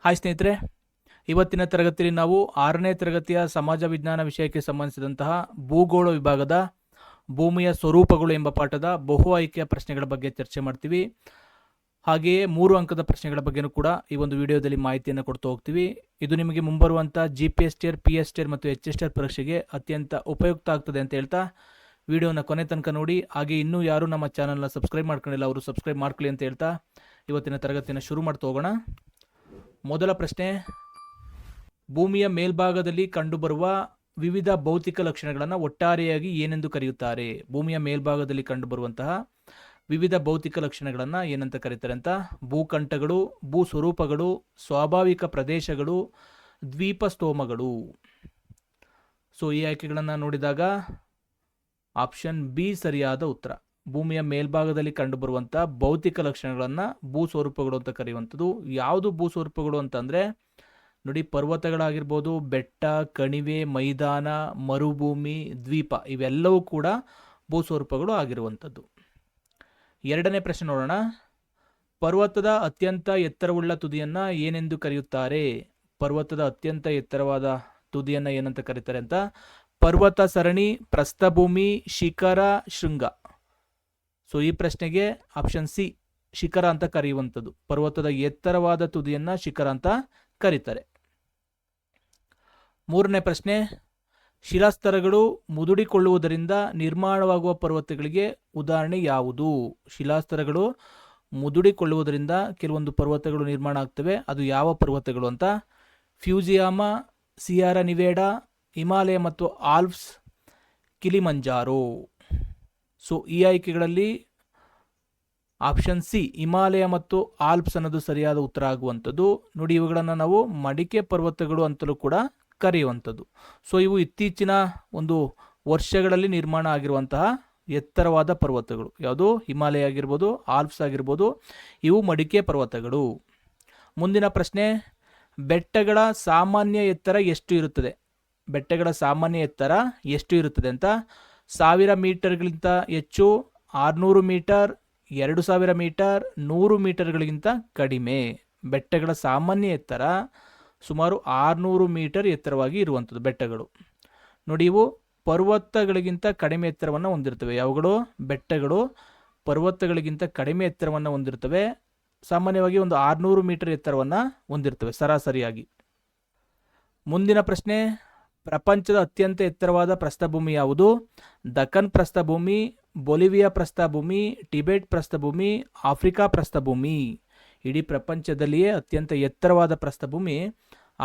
Hi ಸ್ನೇಹಿತರೆ, ಇವತ್ತಿನ ತರಗತಿಯಲ್ಲಿ ನಾವು 6ನೇ ತರಗತಿಯ ಸಮಾಜ ವಿಜ್ಞಾನ ವಿಷಯಕ್ಕೆ ಸಂಬಂಧಿಸಿದಂತಹ ಭೂಗೋಳ ವಿಭಾಗದ ಭೂಮಿಯ ಸ್ವರೂಪಗಳು ಎಂಬ ಪಾಠದ ಬಹು ಆಯ್ಕೆಯ ಪ್ರಶ್ನೆಗಳ ಬಗ್ಗೆ ಚರ್ಚೆ ಮಾಡ್ತೀವಿ. ಹಾಗೆಯೇ 3 ಅಂಕದ ಪ್ರಶ್ನೆಗಳ ಬಗ್ಗೆನೂ ಕೂಡ ಈ ಒಂದು ವಿಡಿಯೋದಲ್ಲಿ ಮಾಹಿತಿಯನ್ನು ಕೊಡ್ತಾ ಹೋಗ್ತೀವಿ. ಇದು ನಿಮಗೆ ಮುಂಬರುವಂಥ GPSTR, PSTR ಮತ್ತು HSTR ಪರೀಕ್ಷೆಗೆ ಅತ್ಯಂತ ಉಪಯುಕ್ತ ಆಗ್ತದೆ ಅಂತ ಹೇಳ್ತಾ ವಿಡಿಯೋನ ಕೊನೆ ತನಕ ನೋಡಿ. ಹಾಗೆ ಇನ್ನೂ ಯಾರು ನಮ್ಮ ಚಾನಲ್ನ ಸಬ್ಸ್ಕ್ರೈಬ್ ಮಾಡ್ಕೊಂಡಿಲ್ಲ ಅವರು ಸಬ್ಸ್ಕ್ರೈಬ್ ಮಾಡ್ಕೊಳ್ಳಿ ಅಂತ ಹೇಳ್ತಾ ಇವತ್ತಿನ ತರಗತಿಯನ್ನು ಶುರು ಮಾಡ್ತಾ ಹೋಗೋಣ. ಮೊದಲ ಪ್ರಶ್ನೆ, ಭೂಮಿಯ ಮೇಲ್ಭಾಗದಲ್ಲಿ ಕಂಡುಬರುವ ವಿವಿಧ ಭೌತಿಕ ಲಕ್ಷಣಗಳನ್ನು ಒಟ್ಟಾರೆಯಾಗಿ ಏನೆಂದು ಕರೆಯುತ್ತಾರೆ? ಭೂಮಿಯ ಮೇಲ್ಭಾಗದಲ್ಲಿ ಕಂಡುಬರುವಂತಹ ವಿವಿಧ ಭೌತಿಕ ಲಕ್ಷಣಗಳನ್ನು ಏನಂತ ಕರೀತಾರೆ ಅಂತ. ಭೂಕಂಠಗಳು, ಭೂ ಸ್ವರೂಪಗಳು, ಸ್ವಾಭಾವಿಕ ಪ್ರದೇಶಗಳು, ದ್ವೀಪಸ್ತೋಮಗಳು. ಸೊ ಈ ಆಯ್ಕೆಗಳನ್ನು ನೋಡಿದಾಗ ಆಪ್ಷನ್ ಬಿ ಸರಿಯಾದ ಉತ್ತರ. ಭೂಮಿಯ ಮೇಲ್ಭಾಗದಲ್ಲಿ ಕಂಡುಬರುವಂಥ ಭೌತಿಕ ಲಕ್ಷಣಗಳನ್ನು ಭೂ ಸ್ವರೂಪಗಳು ಅಂತ ಕರೆಯುವಂಥದ್ದು. ಯಾವುದು ಭೂ ಸ್ವರೂಪಗಳು ಅಂತಂದರೆ ನೋಡಿ, ಪರ್ವತಗಳಾಗಿರ್ಬೋದು, ಬೆಟ್ಟ, ಕಣಿವೆ, ಮೈದಾನ, ಮರುಭೂಮಿ, ದ್ವೀಪ ಇವೆಲ್ಲವೂ ಕೂಡ ಭೂ ಸ್ವರೂಪಗಳು ಆಗಿರುವಂಥದ್ದು. ಎರಡನೇ ಪ್ರಶ್ನೆ ನೋಡೋಣ. ಪರ್ವತದ ಅತ್ಯಂತ ಎತ್ತರವುಳ್ಳ ತುದಿಯನ್ನು ಏನೆಂದು ಕರೆಯುತ್ತಾರೆ? ಪರ್ವತದ ಅತ್ಯಂತ ಎತ್ತರವಾದ ತುದಿಯನ್ನು ಏನಂತ ಕರೀತಾರೆ ಅಂತ. ಪರ್ವತ ಸರಣಿ, ಪ್ರಸ್ಥಭೂಮಿ, ಶಿಖರ, ಶೃಂಗ. ಸೊ ಈ ಪ್ರಶ್ನೆಗೆ ಆಪ್ಷನ್ ಸಿ ಶಿಖರ ಅಂತ ಕರೆಯುವಂಥದ್ದು. ಪರ್ವತದ ಎತ್ತರವಾದ ತುದಿಯನ್ನು ಶಿಖರ ಅಂತ ಕರೀತಾರೆ. ಮೂರನೇ ಪ್ರಶ್ನೆ, ಶಿಲಾಸ್ತರಗಳು ಮುದುಡಿಕೊಳ್ಳುವುದರಿಂದ ನಿರ್ಮಾಣವಾಗುವ ಪರ್ವತಗಳಿಗೆ ಉದಾಹರಣೆ ಯಾವುದು? ಶಿಲಾಸ್ತರಗಳು ಮುದುಡಿಕೊಳ್ಳುವುದರಿಂದ ಕೆಲವೊಂದು ಪರ್ವತಗಳು ನಿರ್ಮಾಣ ಆಗ್ತವೆ, ಅದು ಯಾವ ಪರ್ವತಗಳು ಅಂತ. ಫ್ಯೂಜಿಯಾಮ, ಸಿಯಾರಾ ನಿವೇಡಾ, ಹಿಮಾಲಯ ಮತ್ತು ಆಲ್ಪ್ಸ್, ಕಿಲಿಮಂಜಾರೋ. ಸೊ ಈ ಆಯ್ಕೆಗಳಲ್ಲಿ ಆಪ್ಷನ್ ಸಿ ಹಿಮಾಲಯ ಮತ್ತು ಆಲ್ಪ್ಸ್ ಅನ್ನೋದು ಸರಿಯಾದ ಉತ್ತರ ಆಗುವಂಥದ್ದು. ನೋಡಿ, ಇವುಗಳನ್ನು ನಾವು ಮಡಿಕೆ ಪರ್ವತಗಳು ಅಂತಲೂ ಕೂಡ ಕರೆಯುವಂಥದ್ದು. ಸೊ ಇವು ಇತ್ತೀಚಿನ ಒಂದು ವರ್ಷಗಳಲ್ಲಿ ನಿರ್ಮಾಣ ಆಗಿರುವಂತಹ ಎತ್ತರವಾದ ಪರ್ವತಗಳು. ಯಾವುದು? ಹಿಮಾಲಯ ಆಗಿರ್ಬೋದು, ಆಲ್ಪ್ಸ್ ಆಗಿರ್ಬೋದು, ಇವು ಮಡಿಕೆ ಪರ್ವತಗಳು. ಮುಂದಿನ ಪ್ರಶ್ನೆ, ಬೆಟ್ಟಗಳ ಸಾಮಾನ್ಯ ಎತ್ತರ ಎಷ್ಟು ಇರುತ್ತದೆ? ಬೆಟ್ಟಗಳ ಸಾಮಾನ್ಯ ಎತ್ತರ ಎಷ್ಟು ಇರುತ್ತದೆ ಅಂತ. 1000 ಮೀಟರ್ಗಿಂತ ಹೆಚ್ಚು, 600 ಮೀಟರ್, 2000 ಮೀಟರ್, 100 ಮೀಟರ್ಗಳಿಗಿಂತ ಕಡಿಮೆ. ಬೆಟ್ಟಗಳ ಸಾಮಾನ್ಯ ಎತ್ತರ ಸುಮಾರು 600 ಮೀಟರ್ ಎತ್ತರವಾಗಿ ಇರುವಂಥದ್ದು ಬೆಟ್ಟಗಳು. ನೋಡಿ, ಇವು ಪರ್ವತಗಳಿಗಿಂತ ಕಡಿಮೆ ಎತ್ತರವನ್ನು ಹೊಂದಿರ್ತವೆ. ಯಾವುಗಳು? ಬೆಟ್ಟಗಳು ಪರ್ವತಗಳಿಗಿಂತ ಕಡಿಮೆ ಎತ್ತರವನ್ನು ಹೊಂದಿರ್ತವೆ. ಸಾಮಾನ್ಯವಾಗಿ ಒಂದು 600 ಮೀಟರ್ ಎತ್ತರವನ್ನು ಹೊಂದಿರ್ತವೆ ಸರಾಸರಿಯಾಗಿ. ಮುಂದಿನ ಪ್ರಶ್ನೆ, ಪ್ರಪಂಚದ ಅತ್ಯಂತ ಎತ್ತರವಾದ ಪ್ರಸ್ಥಭೂಮಿ ಯಾವುದು? ದಕ್ಕನ್ ಪ್ರಸ್ಥಭೂಮಿ, ಬೊಲಿವಿಯಾ ಪ್ರಸ್ಥಭೂಮಿ, ಟಿಬೆಟ್ ಪ್ರಸ್ಥಭೂಮಿ, ಆಫ್ರಿಕಾ ಪ್ರಸ್ಥಭೂಮಿ. ಇಡೀ ಪ್ರಪಂಚದಲ್ಲಿಯೇ ಅತ್ಯಂತ ಎತ್ತರವಾದ ಪ್ರಸ್ಥಭೂಮಿ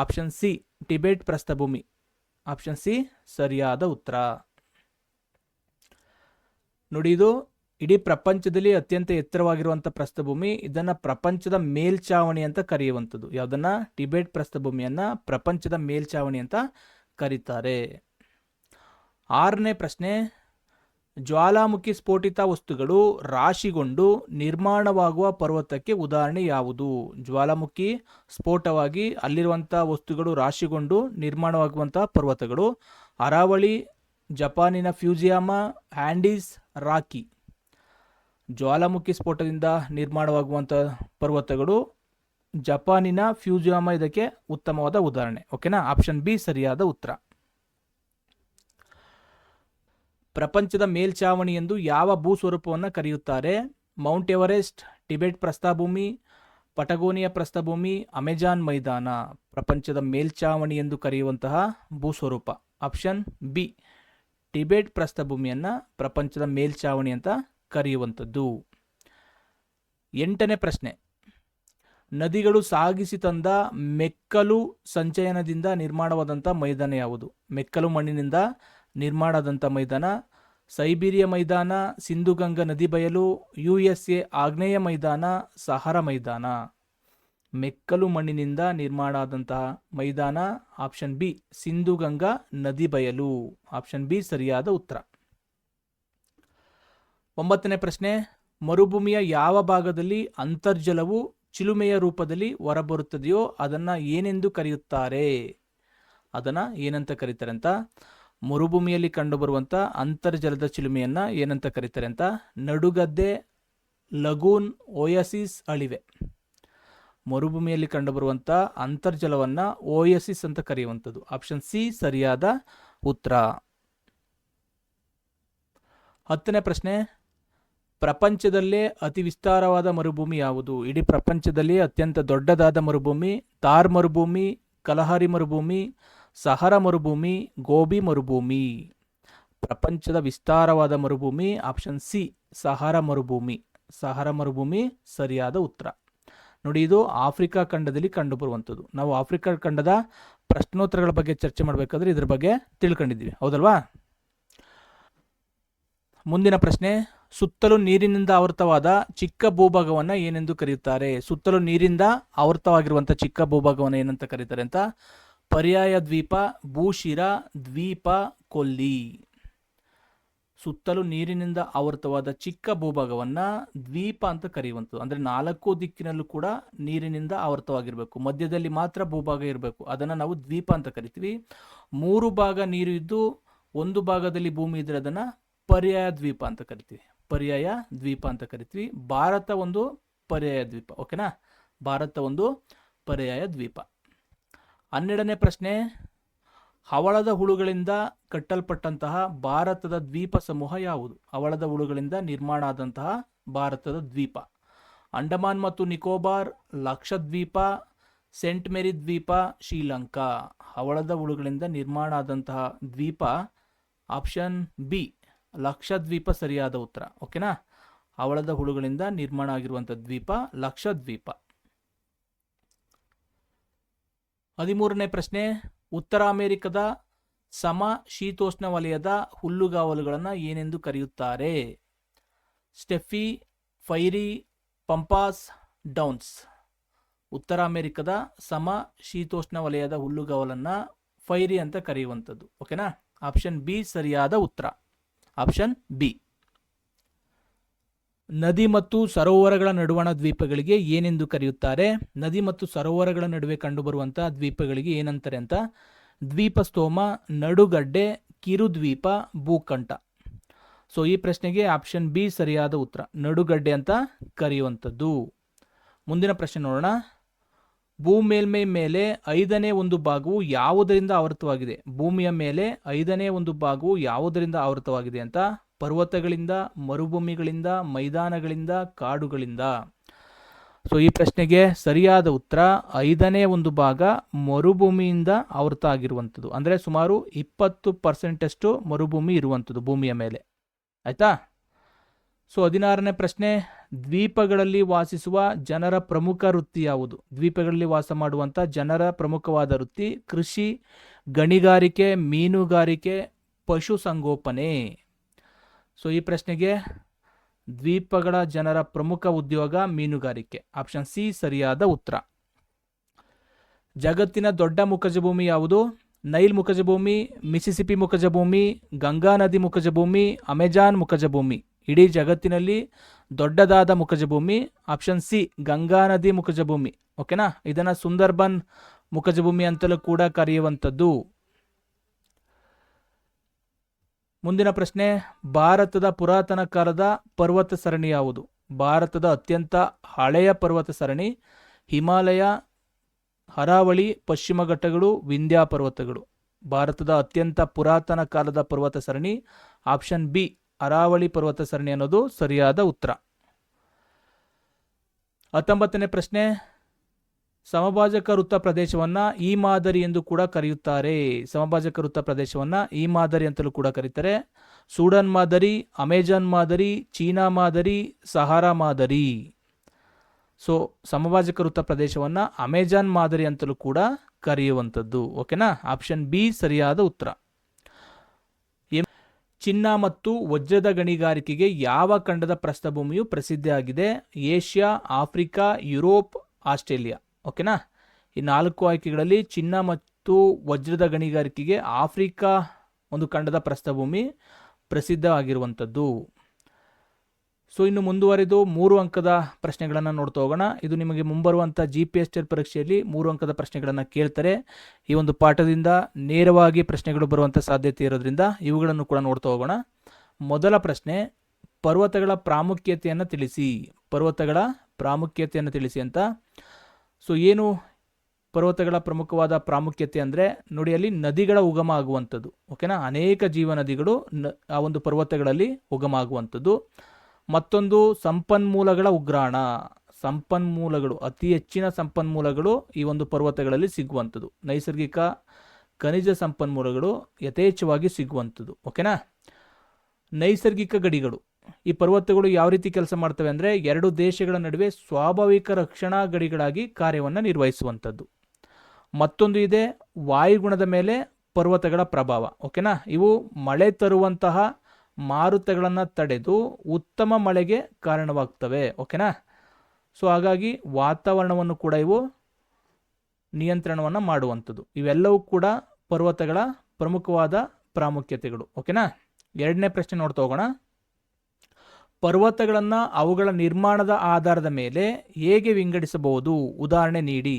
ಆಪ್ಷನ್ ಸಿ ಟಿಬೆಟ್ ಪ್ರಸ್ಥಭೂಮಿ. ಆಪ್ಷನ್ ಸಿ ಸರಿಯಾದ ಉತ್ತರ. ನೋಡಿ, ಇದು ಇಡೀ ಪ್ರಪಂಚದಲ್ಲಿ ಅತ್ಯಂತ ಎತ್ತರವಾಗಿರುವಂಥ ಪ್ರಸ್ಥಭೂಮಿ. ಇದನ್ನು ಪ್ರಪಂಚದ ಮೇಲ್ಛಾವಣಿ ಅಂತ ಕರೆಯುವಂಥದ್ದು. ಯಾವುದನ್ನ? ಟಿಬೆಟ್ ಪ್ರಸ್ಥಭೂಮಿಯನ್ನು ಪ್ರಪಂಚದ ಮೇಲ್ಛಾವಣಿ ಅಂತ ಕರೀತಾರೆ. 6ನೇ ಪ್ರಶ್ನೆ, ಜ್ವಾಲಾಮುಖಿ ಸ್ಫೋಟಿತ ವಸ್ತುಗಳು ರಾಶಿಗೊಂಡು ನಿರ್ಮಾಣವಾಗುವ ಪರ್ವತಕ್ಕೆ ಉದಾಹರಣೆ ಯಾವುದು? ಜ್ವಾಲಾಮುಖಿ ಸ್ಫೋಟವಾಗಿ ಅಲ್ಲಿರುವಂಥ ವಸ್ತುಗಳು ರಾಶಿಗೊಂಡು ನಿರ್ಮಾಣವಾಗುವಂತಹ ಪರ್ವತಗಳು. ಅರಾವಳಿ, ಜಪಾನಿನ ಫ್ಯೂಜಿಯಾಮ, ಆಂಡೀಸ್, ರಾಕಿ. ಜ್ವಾಲಾಮುಖಿ ಸ್ಫೋಟದಿಂದ ನಿರ್ಮಾಣವಾಗುವಂಥ ಪರ್ವತಗಳು ಜಪಾನಿನ ಫ್ಯೂಜಿಯಾಮ ಇದಕ್ಕೆ ಉತ್ತಮವಾದ ಉದಾಹರಣೆ. ಓಕೆನಾ? ಆಪ್ಷನ್ ಬಿ ಸರಿಯಾದ ಉತ್ತರ. ಪ್ರಪಂಚದ ಮೇಲ್ಛಾವಣಿ ಎಂದು ಯಾವ ಭೂ ಸ್ವರೂಪವನ್ನು ಕರೆಯುತ್ತಾರೆ? ಮೌಂಟ್ ಎವರೆಸ್ಟ್, ಟಿಬೆಟ್ ಪ್ರಸ್ಥಭೂಮಿ, ಪಟಗೋನಿಯಾ ಪ್ರಸ್ಥಭೂಮಿ, ಅಮೆಜಾನ್ ಮೈದಾನ. ಪ್ರಪಂಚದ ಮೇಲ್ಛಾವಣಿ ಎಂದು ಕರೆಯುವಂತಹ ಭೂ ಸ್ವರೂಪ ಆಪ್ಷನ್ ಬಿ ಟಿಬೆಟ್ ಪ್ರಸ್ಥಭೂಮಿಯನ್ನು ಪ್ರಪಂಚದ ಮೇಲ್ಛಾವಣಿ ಅಂತ ಕರೆಯುವಂಥದ್ದು. 8ನೇ ಪ್ರಶ್ನೆ, ನದಿಗಳು ಸಾಗಿಸಿ ತಂದ ಮೆಕ್ಕಲು ಸಂಚಯನದಿಂದ ನಿರ್ಮಾಣವಾದಂಥ ಮೈದಾನ ಯಾವುದು? ಮೆಕ್ಕಲು ಮಣ್ಣಿನಿಂದ ನಿರ್ಮಾಣವಾದಂಥ ಮೈದಾನ. ಸೈಬೀರಿಯಾ ಮೈದಾನ, ಸಿಂಧುಗಂಗಾ ನದಿ ಬಯಲು, USA ಆಗ್ನೇಯ ಮೈದಾನ, ಸಹಾರಾ ಮೈದಾನ. ಮೆಕ್ಕಲು ಮಣ್ಣಿನಿಂದ ನಿರ್ಮಾಣ ಆದಂತಹ ಮೈದಾನ ಆಪ್ಷನ್ ಬಿ ಸಿಂಧುಗಂಗಾ ನದಿ ಬಯಲು. ಆಪ್ಷನ್ ಬಿ ಸರಿಯಾದ ಉತ್ತರ. 9ನೇ ಪ್ರಶ್ನೆ, ಮರುಭೂಮಿಯ ಯಾವ ಭಾಗದಲ್ಲಿ ಅಂತರ್ಜಲವು ಚಿಲುಮೆಯ ರೂಪದಲ್ಲಿ ಹೊರಬರುತ್ತದೆಯೋ ಅದನ್ನು ಏನೆಂದು ಕರೆಯುತ್ತಾರೆ? ಅದನ್ನು ಏನಂತ ಕರೀತಾರೆ ಅಂತ. ಮರುಭೂಮಿಯಲ್ಲಿ ಕಂಡುಬರುವಂಥ ಅಂತರ್ಜಲದ ಚಿಲುಮೆಯನ್ನು ಏನಂತ ಕರೀತಾರೆ ಅಂತ. ನಡುಗದ್ದೆ, ಲಗೂನ್, ಓಯಸಿಸ್, ಅಳಿವೆ. ಮರುಭೂಮಿಯಲ್ಲಿ ಕಂಡುಬರುವಂಥ ಅಂತರ್ಜಲವನ್ನು ಓಯಸಿಸ್ ಅಂತ ಕರೆಯುವಂಥದ್ದು. ಆಪ್ಷನ್ ಸಿ ಸರಿಯಾದ ಉತ್ತರ. 10ನೇ ಪ್ರಶ್ನೆ, ಪ್ರಪಂಚದಲ್ಲೇ ಅತಿ ವಿಸ್ತಾರವಾದ ಮರುಭೂಮಿ ಯಾವುದು? ಇಡೀ ಪ್ರಪಂಚದಲ್ಲಿ ಅತ್ಯಂತ ದೊಡ್ಡದಾದ ಮರುಭೂಮಿ ಥಾರ್ ಮರುಭೂಮಿ, ಕಲಹಾರಿ ಮರುಭೂಮಿ, ಸಹರಾ ಮರುಭೂಮಿ, ಗೋಬಿ ಮರುಭೂಮಿ. ಪ್ರಪಂಚದ ವಿಸ್ತಾರವಾದ ಮರುಭೂಮಿ ಆಪ್ಷನ್ ಸಿ ಸಹರಾ ಮರುಭೂಮಿ. ಸಹರಾ ಮರುಭೂಮಿ ಸರಿಯಾದ ಉತ್ತರ. ನೋಡಿ, ಇದು ಆಫ್ರಿಕಾ ಖಂಡದಲ್ಲಿ ಕಂಡುಬರುವಂಥದ್ದು. ನಾವು ಆಫ್ರಿಕಾ ಖಂಡದ ಪ್ರಶ್ನೋತ್ತರಗಳ ಬಗ್ಗೆ ಚರ್ಚೆ ಮಾಡಬೇಕಾದ್ರೆ ಇದ್ರ ಬಗ್ಗೆ ತಿಳ್ಕೊಂಡಿದ್ದೀವಿ, ಹೌದಲ್ವಾ? ಮುಂದಿನ ಪ್ರಶ್ನೆ, ಸುತ್ತಲೂ ನೀರಿನಿಂದ ಆವೃತವಾದ ಚಿಕ್ಕ ಭೂಭಾಗವನ್ನು ಏನೆಂದು ಕರೆಯುತ್ತಾರೆ? ಸುತ್ತಲೂ ನೀರಿಂದ ಆವೃತವಾಗಿರುವಂಥ ಚಿಕ್ಕ ಭೂಭಾಗವನ್ನು ಏನಂತ ಕರೀತಾರೆ ಅಂತ? ಪರ್ಯಾಯ ದ್ವೀಪ, ಭೂಶಿರ, ದ್ವೀಪ, ಕೊಲ್ಲಿ. ಸುತ್ತಲೂ ನೀರಿನಿಂದ ಆವೃತವಾದ ಚಿಕ್ಕ ಭೂಭಾಗವನ್ನು ದ್ವೀಪ ಅಂತ ಕರೆಯುವಂಥದ್ದು. ಅಂದರೆ 4 ದಿಕ್ಕಿನಲ್ಲೂ ಕೂಡ ನೀರಿನಿಂದ ಆವೃತವಾಗಿರಬೇಕು, ಮಧ್ಯದಲ್ಲಿ ಮಾತ್ರ ಭೂಭಾಗ ಇರಬೇಕು, ಅದನ್ನು ನಾವು ದ್ವೀಪ ಅಂತ ಕರಿತೀವಿ. 3 ಭಾಗ ನೀರು ಇದ್ದು 1 ಭಾಗದಲ್ಲಿ ಭೂಮಿ ಇದ್ದರೆ ಅದನ್ನು ಪರ್ಯಾಯ ದ್ವೀಪ ಅಂತ ಕರಿತೀವಿ. ಪರ್ಯಾಯ ದ್ವೀಪ ಅಂತ ಕರಿತೀವಿ. ಭಾರತ ಒಂದು ಪರ್ಯಾಯ ದ್ವೀಪ. ಓಕೆನಾ? ಭಾರತ ಒಂದು ಪರ್ಯಾಯ ದ್ವೀಪ. 12ನೇ ಪ್ರಶ್ನೆ, ಹವಳದ ಹುಳುಗಳಿಂದ ಕಟ್ಟಲ್ಪಟ್ಟಂತಹ ಭಾರತದ ದ್ವೀಪ ಸಮೂಹ ಯಾವುದು? ಹವಳದ ಹುಳುಗಳಿಂದ ನಿರ್ಮಾಣ ಆದಂತಹ ಭಾರತದ ದ್ವೀಪ. ಅಂಡಮಾನ್ ಮತ್ತು ನಿಕೋಬಾರ್, ಲಕ್ಷದ್ವೀಪ, ಸೆಂಟ್ ಮೇರಿ ದ್ವೀಪ, ಶ್ರೀಲಂಕಾ. ಹವಳದ ಹುಳುಗಳಿಂದ ನಿರ್ಮಾಣ ಆದಂತಹ ದ್ವೀಪ ಆಪ್ಷನ್ ಬಿ ಲಕ್ಷದ್ವೀಪ ಸರಿಯಾದ ಉತ್ತರ. ಓಕೆನಾ? ಹವಳದ ಹುಳುಗಳಿಂದ ನಿರ್ಮಾಣ ಆಗಿರುವಂಥ ದ್ವೀಪ ಲಕ್ಷದ್ವೀಪ. 13ನೇ ಪ್ರಶ್ನೆ, ಉತ್ತರ ಅಮೆರಿಕದ ಸಮ ಶೀತೋಷ್ಣ ವಲಯದ ಹುಲ್ಲುಗಾವಲುಗಳನ್ನು ಏನೆಂದು ಕರೆಯುತ್ತಾರೆ? Steffi, fiery, pampas, downs. ಉತ್ತರ ಅಮೆರಿಕದ ಸಮ ಶೀತೋಷ್ಣ ವಲಯದ ಹುಲ್ಲುಗಾವಲನ್ನು ಫೈರಿ ಅಂತ ಕರೆಯುವಂಥದ್ದು. ಓಕೆನಾ? ಆಪ್ಷನ್ ಬಿ ಸರಿಯಾದ ಉತ್ತರ. Option B. ನದಿ ಮತ್ತು ಸರೋವರಗಳ ನಡುವಣ ದ್ವೀಪಗಳಿಗೆ ಏನೆಂದು ಕರೆಯುತ್ತಾರೆ? ನದಿ ಮತ್ತು ಸರೋವರಗಳ ನಡುವೆ ಕಂಡುಬರುವಂಥ ದ್ವೀಪಗಳಿಗೆ ಏನಂತಾರೆ ಅಂತ? ದ್ವೀಪಸ್ತೋಮ, ನಡುಗಡ್ಡೆ, ಕಿರುದ್ವೀಪ, ಭೂಕಂಠ. ಸೊ ಈ ಪ್ರಶ್ನೆಗೆ ಆಪ್ಷನ್ ಬಿ ಸರಿಯಾದ ಉತ್ತರ, ನಡುಗಡ್ಡೆ ಅಂತ ಕರೆಯುವಂಥದ್ದು. ಮುಂದಿನ ಪ್ರಶ್ನೆ ನೋಡೋಣ. ಭೂಮೇಲ್ಮೈ ಮೇಲೆ 5ನೇ ಒಂದು ಭಾಗವು ಯಾವುದರಿಂದ ಆವೃತವಾಗಿದೆ? ಭೂಮಿಯ ಮೇಲೆ 5ನೇ ಒಂದು ಭಾಗವು ಯಾವುದರಿಂದ ಆವೃತವಾಗಿದೆ ಅಂತ? ಪರ್ವತಗಳಿಂದ, ಮರುಭೂಮಿಗಳಿಂದ, ಮೈದಾನಗಳಿಂದ, ಕಾಡುಗಳಿಂದ. ಸೊ ಈ ಪ್ರಶ್ನೆಗೆ ಸರಿಯಾದ ಉತ್ತರ 5ನೇ ಒಂದು ಭಾಗ ಮರುಭೂಮಿಯಿಂದ ಆವೃತ ಆಗಿರುವಂಥದ್ದು. ಅಂದರೆ ಸುಮಾರು 20% ಮರುಭೂಮಿ ಇರುವಂಥದ್ದು ಭೂಮಿಯ ಮೇಲೆ. ಆಯ್ತಾ? ಸೊ 16ನೇ ಪ್ರಶ್ನೆ, ದ್ವೀಪಗಳಲ್ಲಿ ವಾಸಿಸುವ ಜನರ ಪ್ರಮುಖ ವೃತ್ತಿ ಯಾವುದು? ದ್ವೀಪಗಳಲ್ಲಿ ವಾಸ ಮಾಡುವಂಥ ಜನರ ಪ್ರಮುಖವಾದ ವೃತ್ತಿ ಕೃಷಿ, ಗಣಿಗಾರಿಕೆ, ಮೀನುಗಾರಿಕೆ, ಪಶುಸಂಗೋಪನೆ. ಸೊ ಈ ಪ್ರಶ್ನೆಗೆ ದ್ವೀಪಗಳ ಜನರ ಪ್ರಮುಖ ಉದ್ಯೋಗ ಮೀನುಗಾರಿಕೆ. ಆಪ್ಷನ್ ಸಿ ಸರಿಯಾದ ಉತ್ತರ. ಜಗತ್ತಿನ ದೊಡ್ಡ ಮುಖಜಭೂಮಿ ಯಾವುದು? ನೈಲ್ ಮುಖಜಭೂಮಿ, ಮಿಸಿಸಿಪಿ ಮುಖಜಭೂಮಿ, ಗಂಗಾ ನದಿ ಮುಖಜಭೂಮಿ, ಅಮೆಜಾನ್ ಮುಖಜಭೂಮಿ. ಇಡೀ ಜಗತ್ತಿನಲ್ಲಿ ದೊಡ್ಡದಾದ ಮುಖಜಭೂಮಿ ಆಪ್ಷನ್ ಸಿ ಗಂಗಾ ನದಿ ಮುಖಜಭೂಮಿ. ಓಕೆನಾ? ಇದನ್ನು ಸುಂದರ್ಬನ್ ಮುಖಜಭೂಮಿ ಅಂತಲೂ ಕೂಡ ಕರೆಯುವಂಥದ್ದು. ಮುಂದಿನ ಪ್ರಶ್ನೆ, ಭಾರತದ ಪುರಾತನ ಕಾಲದ ಪರ್ವತ ಸರಣಿ ಯಾವುದು? ಭಾರತದ ಅತ್ಯಂತ ಹಳೆಯ ಪರ್ವತ ಸರಣಿ ಹಿಮಾಲಯ, ಅರಾವಳಿ, ಪಶ್ಚಿಮ ಘಟ್ಟಗಳು, ವಿಂಧ್ಯ ಪರ್ವತಗಳು. ಭಾರತದ ಅತ್ಯಂತ ಪುರಾತನ ಕಾಲದ ಪರ್ವತ ಸರಣಿ ಆಪ್ಷನ್ ಬಿ ಅರಾವಳಿ ಪರ್ವತ ಸರಣಿ ಅನ್ನೋದು ಸರಿಯಾದ ಉತ್ತರ. 19ನೇ ಪ್ರಶ್ನೆ, ಸಮಭಾಜಕ ವೃತ್ತ ಪ್ರದೇಶವನ್ನ ಈ ಮಾದರಿ ಎಂದು ಕೂಡ ಕರೆಯುತ್ತಾರೆ. ಸಮಭಾಜಕ ವೃತ್ತ ಪ್ರದೇಶವನ್ನ ಈ ಮಾದರಿ ಅಂತಲೂ ಕೂಡ ಕರೀತಾರೆ. ಸೂಡನ್ ಮಾದರಿ, ಅಮೆಜಾನ್ ಮಾದರಿ, ಚೀನಾ ಮಾದರಿ, ಸಹಾರಾ ಮಾದರಿ. ಸೊ ಸಮಭಾಜಕ ವೃತ್ತ ಪ್ರದೇಶವನ್ನ ಅಮೆಜಾನ್ ಮಾದರಿ ಅಂತಲೂ ಕೂಡ ಕರೆಯುವಂಥದ್ದು. ಓಕೆನಾ? ಆಪ್ಷನ್ ಬಿ ಸರಿಯಾದ ಉತ್ತರ. ಚಿನ್ನ ಮತ್ತು ವಜ್ರದ ಗಣಿಗಾರಿಕೆಗೆ ಯಾವ ಖಂಡದ ಪ್ರಸ್ಥಭೂಮಿಯು ಪ್ರಸಿದ್ಧಿಯಾಗಿದೆ? Asia, Africa, Europe, Australia. ಓಕೆನಾ? ಈ 4 ಆಯ್ಕೆಗಳಲ್ಲಿ ಚಿನ್ನ ಮತ್ತು ವಜ್ರದ ಗಣಿಗಾರಿಕೆಗೆ ಆಫ್ರಿಕಾ ಒಂದು ಖಂಡದ ಪ್ರಸ್ಥಭೂಮಿ ಪ್ರಸಿದ್ಧವಾಗಿರುವಂಥದ್ದು. ಸೊ ಇನ್ನು ಮುಂದುವರೆದು 3 ಅಂಕದ ಪ್ರಶ್ನೆಗಳನ್ನು ನೋಡ್ತಾ ಹೋಗೋಣ. ಇದು ನಿಮಗೆ ಮುಂಬರುವಂಥ GPSTEL ಪರೀಕ್ಷೆಯಲ್ಲಿ 3 ಅಂಕದ ಪ್ರಶ್ನೆಗಳನ್ನು ಕೇಳ್ತಾರೆ. ಈ ಒಂದು ಪಾಠದಿಂದ ನೇರವಾಗಿ ಪ್ರಶ್ನೆಗಳು ಬರುವಂಥ ಸಾಧ್ಯತೆ ಇರೋದ್ರಿಂದ ಇವುಗಳನ್ನು ಕೂಡ ನೋಡ್ತಾ ಹೋಗೋಣ. ಮೊದಲ ಪ್ರಶ್ನೆ, ಪರ್ವತಗಳ ಪ್ರಾಮುಖ್ಯತೆಯನ್ನು ತಿಳಿಸಿ. ಪರ್ವತಗಳ ಪ್ರಾಮುಖ್ಯತೆಯನ್ನು ತಿಳಿಸಿ ಅಂತ. ಸೊ ಏನು ಪರ್ವತಗಳ ಪ್ರಮುಖವಾದ ಪ್ರಾಮುಖ್ಯತೆ ಅಂದರೆ ನೋಡಿ, ಅಲ್ಲಿ ನದಿಗಳ ಉಗಮ ಆಗುವಂಥದ್ದು. ಓಕೆನಾ, ಅನೇಕ ಜೀವ ನದಿಗಳು ಆ ಒಂದು ಪರ್ವತಗಳಲ್ಲಿ ಉಗಮ ಆಗುವಂಥದ್ದು. ಮತ್ತೊಂದು ಸಂಪನ್ಮೂಲಗಳ ಉಗ್ರಾಣ. ಸಂಪನ್ಮೂಲಗಳು, ಅತಿ ಹೆಚ್ಚಿನ ಸಂಪನ್ಮೂಲಗಳು ಈ ಒಂದು ಪರ್ವತಗಳಲ್ಲಿ ಸಿಗುವಂಥದ್ದು. ನೈಸರ್ಗಿಕ ಖನಿಜ ಸಂಪನ್ಮೂಲಗಳು ಯಥೇಚ್ಛವಾಗಿ ಸಿಗುವಂಥದ್ದು. ಓಕೆನಾ. ನೈಸರ್ಗಿಕ ಗಡಿಗಳು. ಈ ಪರ್ವತಗಳು ಯಾವ ರೀತಿ ಕೆಲಸ ಮಾಡ್ತವೆ ಅಂದರೆ, ಎರಡು ದೇಶಗಳ ನಡುವೆ ಸ್ವಾಭಾವಿಕ ರಕ್ಷಣಾ ಗಡಿಗಳಾಗಿ ಕಾರ್ಯವನ್ನು ನಿರ್ವಹಿಸುವಂಥದ್ದು. ಮತ್ತೊಂದು ಇದೆ ವಾಯುಗುಣದ ಮೇಲೆ ಪರ್ವತಗಳ ಪ್ರಭಾವ. ಓಕೆನಾ, ಇವು ಮಳೆ ತರುವಂತಹ ಮಾರುತಗಳನ್ನು ತಡೆದು ಉತ್ತಮ ಮಳೆಗೆ ಕಾರಣವಾಗ್ತವೆ. ಓಕೆನಾ. ಸೊ ಹಾಗಾಗಿ ವಾತಾವರಣವನ್ನು ಕೂಡ ಇವು ನಿಯಂತ್ರಣವನ್ನು ಮಾಡುವಂಥದ್ದು. ಇವೆಲ್ಲವೂ ಕೂಡ ಪರ್ವತಗಳ ಪ್ರಮುಖವಾದ ಪ್ರಾಮುಖ್ಯತೆಗಳು. ಓಕೆನಾ. ಎರಡನೇ ಪ್ರಶ್ನೆ ನೋಡ್ತಾ ಹೋಗೋಣ. ಪರ್ವತಗಳನ್ನು ಅವುಗಳ ನಿರ್ಮಾಣದ ಆಧಾರದ ಮೇಲೆ ಹೇಗೆ ವಿಂಗಡಿಸಬಹುದು, ಉದಾಹರಣೆ ನೀಡಿ.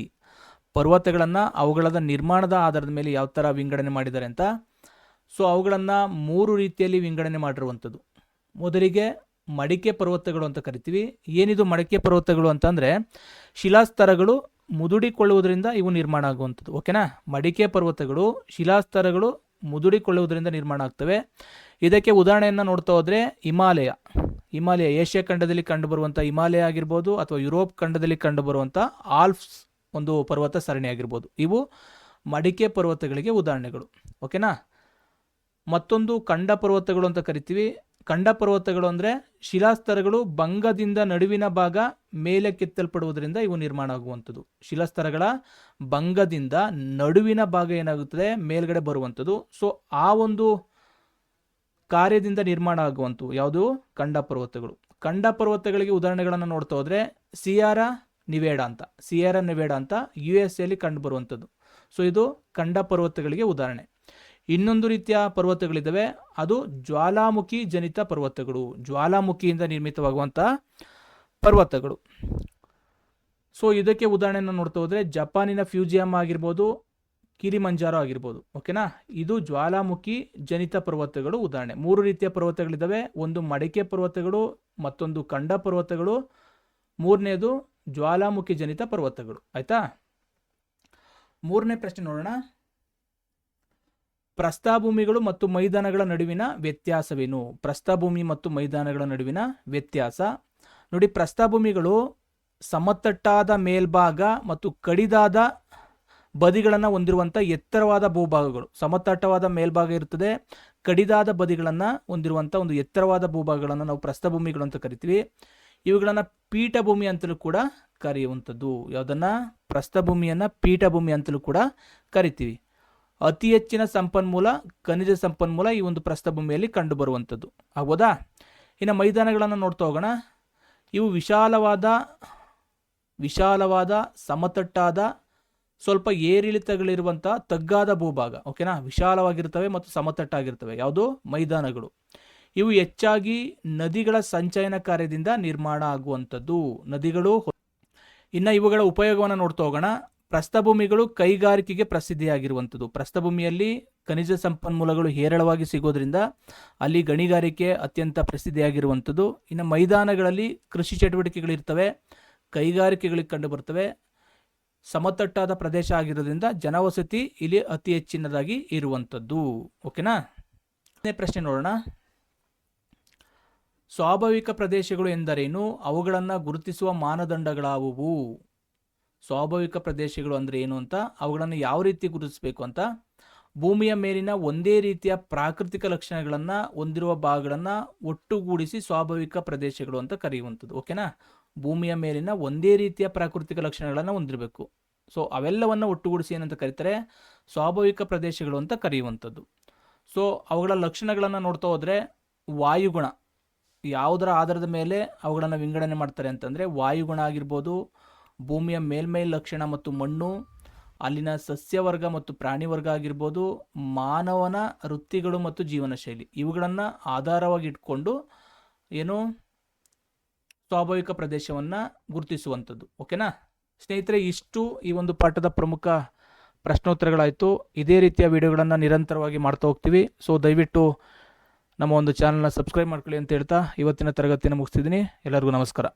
ಪರ್ವತಗಳನ್ನು ಅವುಗಳ ನಿರ್ಮಾಣದ ಆಧಾರದ ಮೇಲೆ ಯಾವ ಥರ ವಿಂಗಡಣೆ ಮಾಡಿದ್ದಾರೆ ಅಂತ. ಸೊ ಅವುಗಳನ್ನು 3 ರೀತಿಯಲ್ಲಿ ವಿಂಗಡಣೆ ಮಾಡಿರುವಂಥದ್ದು. ಮೊದಲಿಗೆ ಮಡಿಕೆ ಪರ್ವತಗಳು ಅಂತ ಕರಿತೀವಿ. ಏನಿದು ಮಡಿಕೆ ಪರ್ವತಗಳು ಅಂತಂದರೆ, ಶಿಲಾಸ್ತರಗಳು ಮುದುಡಿಕೊಳ್ಳುವುದರಿಂದ ಇವು ನಿರ್ಮಾಣ ಆಗುವಂಥದ್ದು. ಓಕೆನಾ. ಮಡಿಕೆ ಪರ್ವತಗಳು ಶಿಲಾಸ್ತರಗಳು ಮುದುಡಿಕೊಳ್ಳುವುದರಿಂದ ನಿರ್ಮಾಣ ಆಗ್ತವೆ. ಇದಕ್ಕೆ ಉದಾಹರಣೆಯನ್ನು ನೋಡ್ತಾ ಹೋದರೆ ಹಿಮಾಲಯ, ಏಷ್ಯಾ ಖಂಡದಲ್ಲಿ ಕಂಡುಬರುವಂಥ ಹಿಮಾಲಯ ಆಗಿರ್ಬೋದು, ಅಥವಾ ಯುರೋಪ್ ಖಂಡದಲ್ಲಿ ಕಂಡುಬರುವಂಥ ಆಲ್ಪ್ಸ್ ಒಂದು ಪರ್ವತ ಸರಣಿ ಆಗಿರ್ಬೋದು. ಇವು ಮಡಿಕೆ ಪರ್ವತಗಳಿಗೆ ಉದಾಹರಣೆಗಳು. ಓಕೆನಾ. ಮತ್ತೊಂದು ಖಂಡ ಪರ್ವತಗಳು ಅಂತ ಕರಿತೀವಿ. ಖಂಡ ಪರ್ವತಗಳು ಅಂದರೆ ಶಿಲಾಸ್ತರಗಳು ಭಂಗದಿಂದ ನಡುವಿನ ಭಾಗ ಮೇಲೆ ಕೆತ್ತಲ್ಪಡುವುದರಿಂದ ಇವು ನಿರ್ಮಾಣ ಆಗುವಂಥದ್ದು. ಶಿಲಾಸ್ತರಗಳ ಭಂಗದಿಂದ ನಡುವಿನ ಭಾಗ ಏನಾಗುತ್ತದೆ, ಮೇಲ್ಗಡೆ ಬರುವಂಥದ್ದು. ಸೊ ಆ ಒಂದು ಕಾರ್ಯದಿಂದ ನಿರ್ಮಾಣ ಆಗುವಂಥವು ಯಾವುದು, ಖಂಡ ಪರ್ವತಗಳು. ಖಂಡ ಪರ್ವತಗಳಿಗೆ ಉದಾಹರಣೆಗಳನ್ನು ನೋಡ್ತಾ ಹೋದರೆ ಸಿಯರಾ ನಿವೇಡಾ ಅಂತ USA ಕಂಡು ಬರುವಂಥದ್ದು. ಸೊ ಇದು ಖಂಡ ಪರ್ವತಗಳಿಗೆ ಉದಾಹರಣೆ. ಇನ್ನೊಂದು ರೀತಿಯ ಪರ್ವತಗಳಿದ್ದಾವೆ, ಅದು ಜ್ವಾಲಾಮುಖಿ ಜನಿತ ಪರ್ವತಗಳು. ಜ್ವಾಲಾಮುಖಿಯಿಂದ ನಿರ್ಮಿತವಾಗುವಂಥ ಪರ್ವತಗಳು. ಸೊ ಇದಕ್ಕೆ ಉದಾಹರಣೆಯನ್ನು ನೋಡ್ತಾ ಹೋದರೆ ಜಪಾನಿನ ಫ್ಯೂಜಿಯಮ್ ಆಗಿರ್ಬೋದು, ಕಿಲಿಮಂಜಾರೋ ಆಗಿರ್ಬೋದು. ಓಕೆನಾ. ಇದು ಜ್ವಾಲಾಮುಖಿ ಜನಿತ ಪರ್ವತಗಳು ಉದಾಹರಣೆ. 3 ರೀತಿಯ ಪರ್ವತಗಳಿದ್ದಾವೆ. ಒಂದು ಮಡಿಕೆ ಪರ್ವತಗಳು, ಮತ್ತೊಂದು ಖಂಡ ಪರ್ವತಗಳು, ಮೂರನೇದು ಜ್ವಾಲಾಮುಖಿ ಜನಿತ ಪರ್ವತಗಳು. ಆಯ್ತಾ. 3ನೇ ಪ್ರಶ್ನೆ ನೋಡೋಣ. ಪ್ರಸ್ಥಭೂಮಿಗಳು ಮತ್ತು ಮೈದಾನಗಳ ನಡುವಿನ ವ್ಯತ್ಯಾಸವೇನು? ಪ್ರಸ್ಥಭೂಮಿ ಮತ್ತು ಮೈದಾನಗಳ ನಡುವಿನ ವ್ಯತ್ಯಾಸ ನೋಡಿ. ಪ್ರಸ್ಥಭೂಮಿಗಳು ಸಮತಟ್ಟಾದ ಮೇಲ್ಭಾಗ ಮತ್ತು ಕಡಿದಾದ ಬದಿಗಳನ್ನು ಹೊಂದಿರುವಂಥ ಎತ್ತರವಾದ ಭೂಭಾಗಗಳು. ಸಮತಟ್ಟವಾದ ಮೇಲ್ಭಾಗ ಇರುತ್ತದೆ, ಕಡಿದಾದ ಬದಿಗಳನ್ನು ಹೊಂದಿರುವಂಥ ಒಂದು ಎತ್ತರವಾದ ಭೂಭಾಗಗಳನ್ನು ನಾವು ಪ್ರಸ್ಥಭೂಮಿಗಳು ಅಂತ ಕರಿತೀವಿ. ಇವುಗಳನ್ನು ಪೀಠಭೂಮಿ ಅಂತಲೂ ಕೂಡ ಕರೆಯುವಂಥದ್ದು. ಯಾವುದನ್ನು? ಪ್ರಸ್ಥಭೂಮಿಯನ್ನು ಪೀಠಭೂಮಿ ಅಂತಲೂ ಕೂಡ ಕರಿತೀವಿ. ಅತಿ ಹೆಚ್ಚಿನ ಸಂಪನ್ಮೂಲ, ಖನಿಜ ಸಂಪನ್ಮೂಲ ಈ ಒಂದು ಪ್ರಸ್ಥಭೂಮಿಯಲ್ಲಿ ಕಂಡು ಬರುವಂಥದ್ದು. ಆಗ್ಬೋದಾ? ಇನ್ನು ಮೈದಾನಗಳನ್ನು ನೋಡ್ತಾ ಹೋಗೋಣ. ಇವು ವಿಶಾಲವಾದ ಸಮತಟ್ಟಾದ ಸ್ವಲ್ಪ ಏರಿಳಿತಗಳಿರುವಂಥ ತಗ್ಗಾದ ಭೂಭಾಗ. ಓಕೆನಾ. ವಿಶಾಲವಾಗಿರ್ತವೆ ಮತ್ತು ಸಮತಟ್ಟಾಗಿರ್ತವೆ. ಯಾವುದು? ಮೈದಾನಗಳು. ಇವು ಹೆಚ್ಚಾಗಿ ನದಿಗಳ ಸಂಚಯನ ಕಾರ್ಯದಿಂದ ನಿರ್ಮಾಣ ಆಗುವಂಥದ್ದು. ನದಿಗಳು. ಇನ್ನು ಇವುಗಳ ಉಪಯೋಗವನ್ನು ನೋಡ್ತಾ ಹೋಗೋಣ. ಪ್ರಸ್ಥಭೂಮಿಗಳು ಕೈಗಾರಿಕೆಗೆ ಪ್ರಸಿದ್ಧಿಯಾಗಿರುವಂಥದ್ದು. ಪ್ರಸ್ಥಭೂಮಿಯಲ್ಲಿ ಖನಿಜ ಸಂಪನ್ಮೂಲಗಳು ಹೇರಳವಾಗಿ ಸಿಗೋದ್ರಿಂದ ಅಲ್ಲಿ ಗಣಿಗಾರಿಕೆ ಅತ್ಯಂತ ಪ್ರಸಿದ್ಧಿಯಾಗಿರುವಂಥದ್ದು. ಇನ್ನು ಮೈದಾನಗಳಲ್ಲಿ ಕೃಷಿ ಚಟುವಟಿಕೆಗಳಿರ್ತವೆ, ಕೈಗಾರಿಕೆಗಳಿಗೆ ಕಂಡು ಬರ್ತವೆ. ಸಮತಟ್ಟಾದ ಪ್ರದೇಶ ಆಗಿರೋದ್ರಿಂದ ಜನವಸತಿ ಇಲ್ಲಿ ಅತಿ ಹೆಚ್ಚಿನದಾಗಿ ಇರುವಂಥದ್ದು. ಓಕೆನಾ. ಪ್ರಶ್ನೆ ನೋಡೋಣ. ಸ್ವಾಭಾವಿಕ ಪ್ರದೇಶಗಳು ಎಂದರೇನು? ಅವುಗಳನ್ನು ಗುರುತಿಸುವ ಮಾನದಂಡಗಳಾವುವು? ಸ್ವಾಭಾವಿಕ ಪ್ರದೇಶಗಳು ಅಂದರೆ ಏನು ಅಂತ, ಅವುಗಳನ್ನು ಯಾವ ರೀತಿ ಗುರುತಿಸಬೇಕು ಅಂತ. ಭೂಮಿಯ ಮೇಲಿನ ಒಂದೇ ರೀತಿಯ ಪ್ರಾಕೃತಿಕ ಲಕ್ಷಣಗಳನ್ನು ಹೊಂದಿರುವ ಭಾಗಗಳನ್ನು ಒಟ್ಟುಗೂಡಿಸಿ ಸ್ವಾಭಾವಿಕ ಪ್ರದೇಶಗಳು ಅಂತ ಕರೆಯುವಂಥದ್ದು. ಓಕೆನಾ. ಭೂಮಿಯ ಮೇಲಿನ ಒಂದೇ ರೀತಿಯ ಪ್ರಾಕೃತಿಕ ಲಕ್ಷಣಗಳನ್ನು ಹೊಂದಿರಬೇಕು. ಸೊ ಅವೆಲ್ಲವನ್ನು ಒಟ್ಟುಗೂಡಿಸಿ ಏನಂತ ಕರೀತಾರೆ? ಸ್ವಾಭಾವಿಕ ಪ್ರದೇಶಗಳು ಅಂತ ಕರೆಯುವಂಥದ್ದು. ಸೊ ಅವುಗಳ ಲಕ್ಷಣಗಳನ್ನು ನೋಡ್ತಾ ಹೋದರೆ, ವಾಯುಗುಣ ಯಾವುದರ ಆಧಾರದ ಮೇಲೆ ಅವುಗಳನ್ನು ವಿಂಗಡಣೆ ಮಾಡ್ತಾರೆ ಅಂತಂದರೆ, ವಾಯುಗುಣ ಆಗಿರ್ಬೋದು, ಭೂಮಿಯ ಮೇಲ್ಮೈ ಲಕ್ಷಣ ಮತ್ತು ಮಣ್ಣು, ಅಲ್ಲಿನ ಸಸ್ಯವರ್ಗ ಮತ್ತು ಪ್ರಾಣಿ ವರ್ಗ ಆಗಿರ್ಬೋದು, ಮಾನವನ ವೃತ್ತಿಗಳು ಮತ್ತು ಜೀವನ ಶೈಲಿ, ಇವುಗಳನ್ನು ಆಧಾರವಾಗಿ ಇಟ್ಕೊಂಡು ಏನು ಸ್ವಾಭಾವಿಕ ಪ್ರದೇಶವನ್ನು ಗುರುತಿಸುವಂಥದ್ದು. ಓಕೆನಾ ಸ್ನೇಹಿತರೆ, ಇಷ್ಟು ಈ ಒಂದು ಪಾಠದ ಪ್ರಮುಖ ಪ್ರಶ್ನೋತ್ತರಗಳಾಯಿತು. ಇದೇ ರೀತಿಯ ವಿಡಿಯೋಗಳನ್ನು ನಿರಂತರವಾಗಿ ಮಾಡ್ತಾ ಹೋಗ್ತೀವಿ. ಸೊ ದಯವಿಟ್ಟು ನಮ್ಮ ಒಂದು ಚಾನಲ್ನ ಸಬ್ಸ್ಕ್ರೈಬ್ ಮಾಡ್ಕೊಳ್ಳಿ ಅಂತ ಹೇಳ್ತಾ ಇವತ್ತಿನ ತರಗತಿಯನ್ನು ಮುಗಿಸ್ತಿದ್ದೀನಿ. ಎಲ್ಲರಿಗೂ ನಮಸ್ಕಾರ.